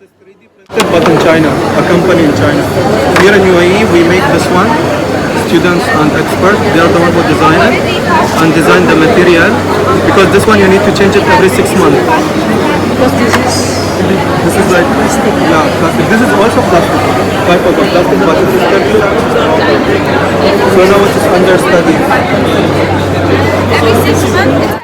is 3D printed, but in China, a company in China. Here in UAE, we make this one. Students and experts, they are the one who design it and design the material. Because this one you need to change it every 6 months. Because This is like plastic. Yeah, plastic. This is also plastic. Type of a plastic, but it is circular. So now it is under study. every 6 months.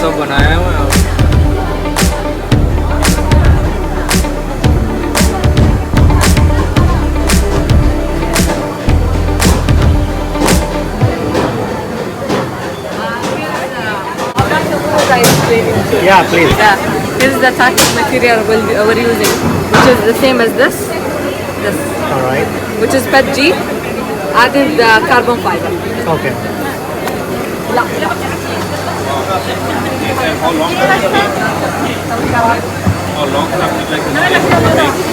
सब बनाया हुआ है। Yeah, please. Yeah, this is the tactic material we're using, which is the same as this, All right. which is PETG, added the carbon fiber. Okay. How long?